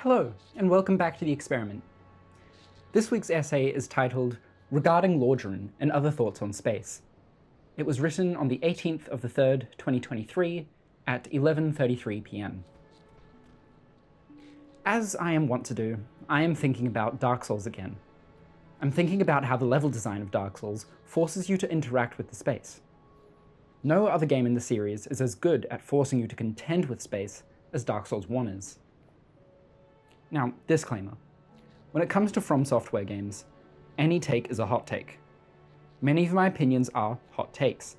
Hello, and welcome back to The Experiment. This week's essay is titled Regarding Lordran and Other Thoughts on Space. It was written on the 18th of the 3rd, 2023 at 11:33 p.m. As I am wont to do, I am thinking about Dark Souls again. I'm thinking about how the level design of Dark Souls forces you to interact with the space. No other game in the series is as good at forcing you to contend with space as Dark Souls 1 is. Now, disclaimer. When it comes to From Software games, any take is a hot take. Many of my opinions are hot takes.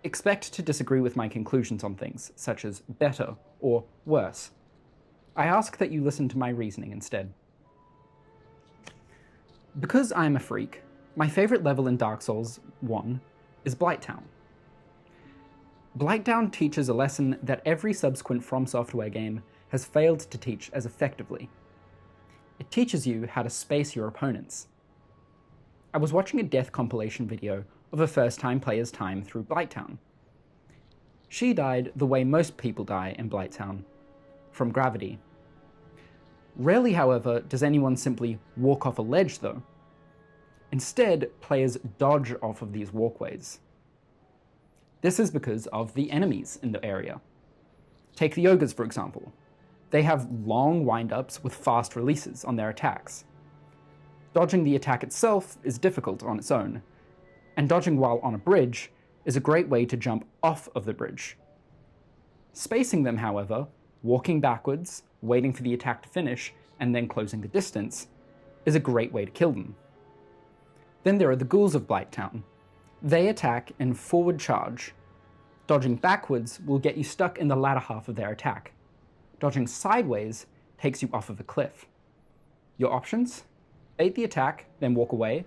Expect to disagree with my conclusions on things, such as better or worse. I ask that you listen to my reasoning instead. Because I am a freak, my favourite level in Dark Souls 1 is Blighttown. Blighttown teaches a lesson that every subsequent From Software game has failed to teach as effectively. It teaches you how to space your opponents. I was watching a death compilation video of a first-time player's time through Blighttown. She died the way most people die in Blighttown, from gravity. Rarely, however, does anyone simply walk off a ledge, though. Instead, players dodge off of these walkways. This is because of the enemies in the area. Take the ogres, for example. They have long wind-ups with fast releases on their attacks. Dodging the attack itself is difficult on its own, and dodging while on a bridge is a great way to jump off of the bridge. Spacing them, however, walking backwards, waiting for the attack to finish, and then closing the distance, is a great way to kill them. Then there are the ghouls of Blighttown. They attack in forward charge. Dodging backwards will get you stuck in the latter half of their attack. Dodging sideways takes you off of a cliff. Your options? Bait the attack, then walk away,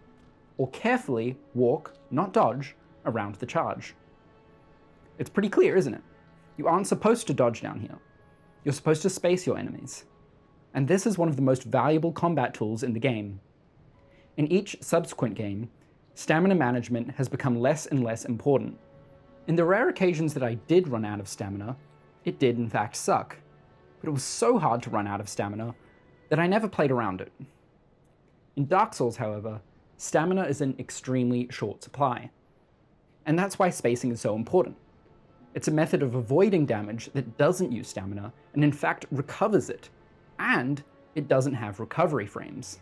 or carefully walk, not dodge, around the charge. It's pretty clear, isn't it? You aren't supposed to dodge down here. You're supposed to space your enemies. And this is one of the most valuable combat tools in the game. In each subsequent game, stamina management has become less and less important. In the rare occasions that I did run out of stamina, it did in fact suck. But it was so hard to run out of stamina that I never played around it. In Dark Souls, however, stamina is in extremely short supply. And that's why spacing is so important. It's a method of avoiding damage that doesn't use stamina, and in fact recovers it, and it doesn't have recovery frames.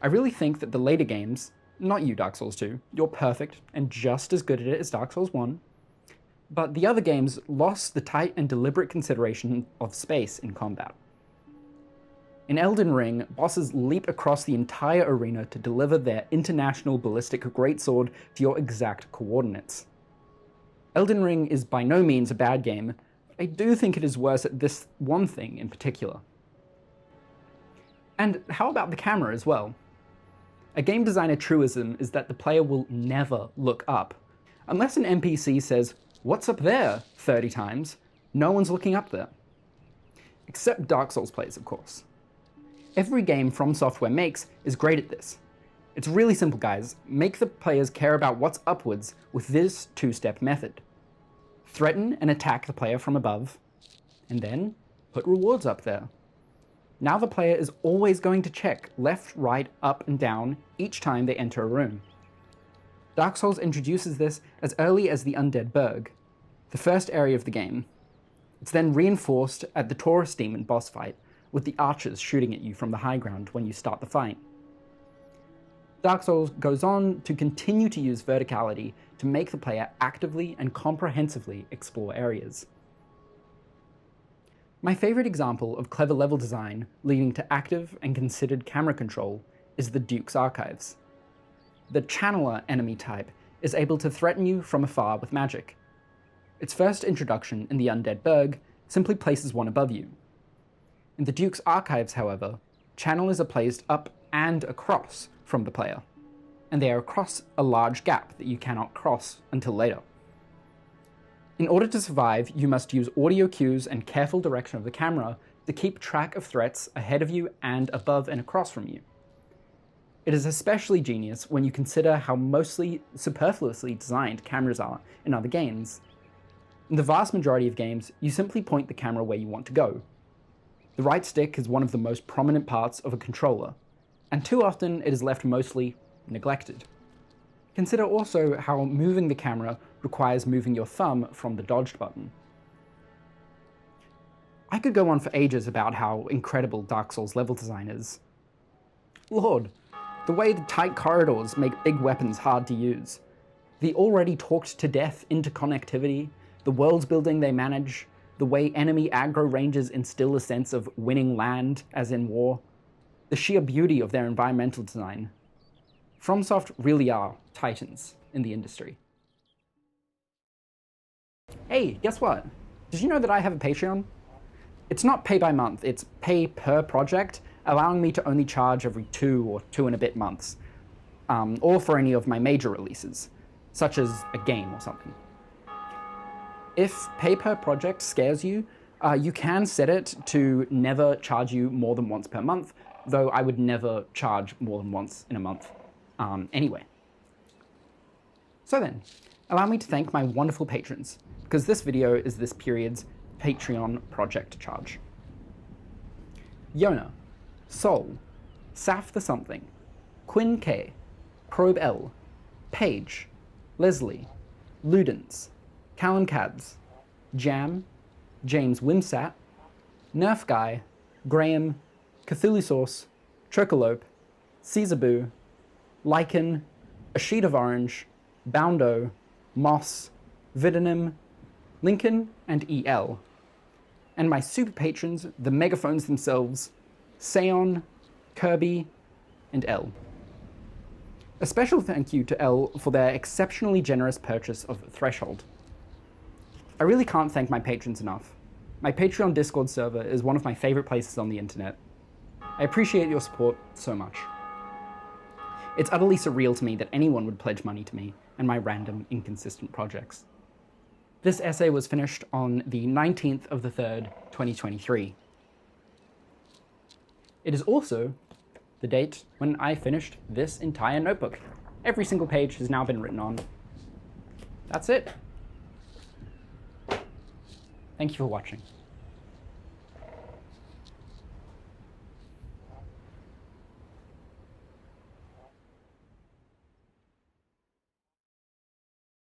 I really think that the later games, not you Dark Souls 2, you're perfect and just as good at it as Dark Souls 1, but the other games lost the tight and deliberate consideration of space in combat. In Elden Ring, bosses leap across the entire arena to deliver their international ballistic greatsword to your exact coordinates. Elden Ring is by no means a bad game, but I do think it is worse at this one thing in particular. And how about the camera as well? A game designer truism is that the player will never look up. Unless an NPC says, "What's up there?" 30 times, no one's looking up there. Except Dark Souls players, of course. Every game From Software makes is great at this. It's really simple, guys. Make the players care about what's upwards with this two-step method. Threaten and attack the player from above, and then put rewards up there. Now the player is always going to check left, right, up, and down each time they enter a room. Dark Souls introduces this as early as the Undead Burg, the first area of the game. It's then reinforced at the Taurus Demon boss fight, with the archers shooting at you from the high ground when you start the fight. Dark Souls goes on to continue to use verticality to make the player actively and comprehensively explore areas. My favourite example of clever level design leading to active and considered camera control is the Duke's Archives. The Channeler enemy type is able to threaten you from afar with magic. Its first introduction in the Undead Burg simply places one above you. In the Duke's Archives, however, channelers are placed up and across from the player, and they are across a large gap that you cannot cross until later. In order to survive, you must use audio cues and careful direction of the camera to keep track of threats ahead of you and above and across from you. It is especially genius when you consider how mostly superfluously designed cameras are in other games. In the vast majority of games, you simply point the camera where you want to go. The right stick is one of the most prominent parts of a controller, and too often it is left mostly neglected. Consider also how moving the camera requires moving your thumb from the dodged button. I could go on for ages about how incredible Dark Souls level design is. Lord, the way the tight corridors make big weapons hard to use, the already talked to death interconnectivity, the world building they manage, the way enemy aggro ranges instill a sense of winning land, as in war, the sheer beauty of their environmental design. FromSoft really are titans in the industry. Hey, guess what? Did you know that I have a Patreon? It's not pay by month, it's pay per project, allowing me to only charge every 2 or 2 and a bit months, or for any of my major releases, such as a game or something. If pay per project scares you, you can set it to never charge you more than once per month, though I would never charge more than once in a month anyway. So then, allow me to thank my wonderful patrons, because this video is this period's Patreon project charge. Yona, Sol, Saf the Something, Quinn K, Probe L, Paige, Leslie, Ludens, Callan Cads, Jam, James Wimsat, Nerf Guy, Graham, Cthulhu Sauce, Tricolope, Caesarboo, Lycan, A Sheet of Orange, Boundo, Moss, Vidanim, Lincoln, and EL. And my super patrons, the megaphones themselves, Seon, Kirby, and L. A special thank you to L for their exceptionally generous purchase of Threshold. I really can't thank my patrons enough. My Patreon Discord server is one of my favorite places on the internet. I appreciate your support so much. It's utterly surreal to me that anyone would pledge money to me and my random, inconsistent projects. This essay was finished on the 19th of the 3rd, 2023. It is also the date when I finished this entire notebook. Every single page has now been written on. That's it. Thank you for watching.